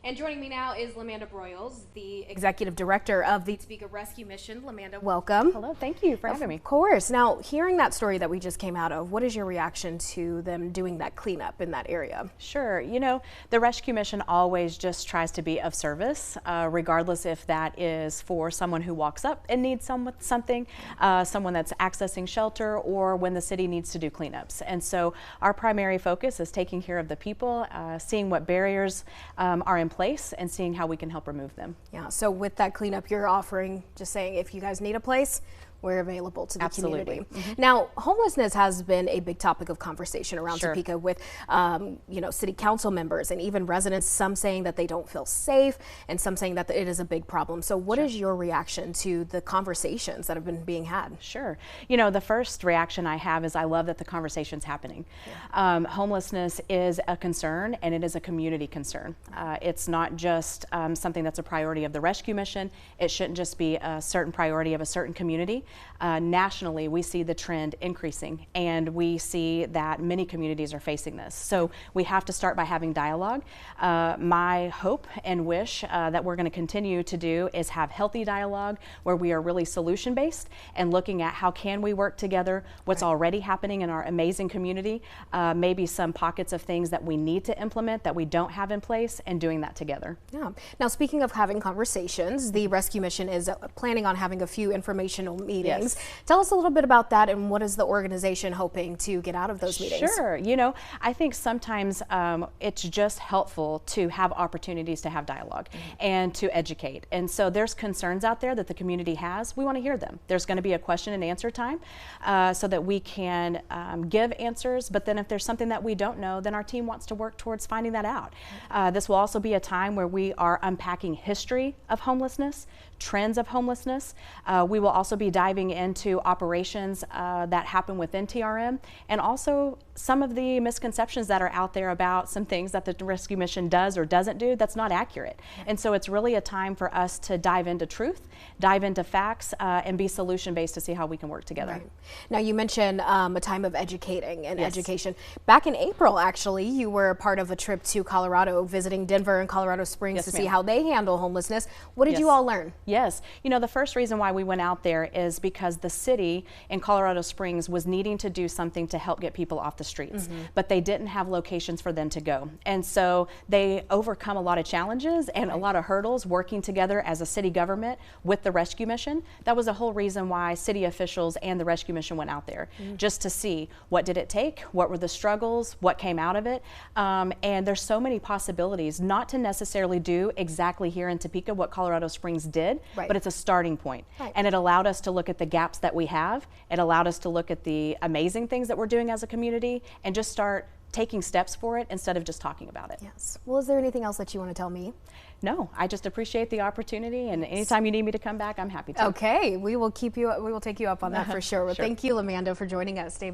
And joining me now is Manda Broyles, the Executive Director of the Topeka Rescue Mission. Manda, welcome. Hello, thank you for having me. Of course. Now, hearing that story that we just came out of, what is your reaction to them doing that cleanup in that area? Sure. You know, the Rescue Mission always just tries to be of service, regardless if that is for someone who walks up and needs something, someone that's accessing shelter, or when the city needs to do cleanups. And so our primary focus is taking care of the people, seeing what barriers are in place and seeing how we can help remove them. Yeah, so with that cleanup, you're offering, just saying, if you guys need a place, we're available to the Absolutely. community. Mm-hmm. Now, homelessness has been a big topic of conversation around Sure. Topeka with, city council members and even residents, some saying that they don't feel safe and some saying that it is a big problem. So what Sure. is your reaction to the conversations that have been being had? Sure. You know, the first reaction I have is I love that the conversation's happening. Yeah. Homelessness is a concern, and it is a community concern. It's not just something that's a priority of the rescue mission. It shouldn't just be a certain priority of a certain community. Nationally, we see the trend increasing, and we see that many communities are facing this. So we have to start by having dialogue. My hope and wish that we're going to continue to do is have healthy dialogue where we are really solution-based and looking at how can we work together, what's already happening in our amazing community, maybe some pockets of things that we need to implement that we don't have in place, and doing that together. Yeah. Now, speaking of having conversations, the Rescue Mission is planning on having a few informational meetings. Yes. Tell us a little bit about that, and what is the organization hoping to get out of those meetings? Sure. You know, I think sometimes it's just helpful to have opportunities to have dialogue and to educate. And so there's concerns out there that the community has. We want to hear them. There's going to be a question and answer time so that we can give answers. But then if there's something that we don't know, then our team wants to work towards finding that out. This will also be a time where we are unpacking history of homelessness, trends of homelessness. We will also be diving into operations that happen within TRM, and also some of the misconceptions that are out there about some things that the Rescue Mission does or doesn't do that's not accurate. And so it's really a time for us to dive into truth, dive into facts, and be solution-based to see how we can work together. Right. Now, you mentioned a time of educating and Yes. education. Back in April, actually, you were part of a trip to Colorado, visiting Denver and Colorado Springs Yes, to ma'am. see how they handle homelessness. What did Yes. you all learn? Yes. You know, the first reason why we went out there is because the city in Colorado Springs was needing to do something to help get people off the streets, but they didn't have locations for them to go. And so they overcome a lot of challenges and a lot of hurdles working together as a city government with the Rescue Mission. That was the whole reason why city officials and the Rescue Mission went out there, just to see what did it take, what were the struggles, what came out of it. And there's so many possibilities, not to necessarily do exactly here in Topeka what Colorado Springs did, but it's a starting point. And it allowed us to look at the gaps that we have. It allowed us to look at the amazing things that we're doing as a community and just start taking steps for it instead of just talking about it. Yes. Well, is there anything else that you want to tell me? No, I just appreciate the opportunity, and anytime you need me to come back, I'm happy to. Okay, we will take you up on that for sure. Well, Sure. thank you, Manda, for joining us. Stay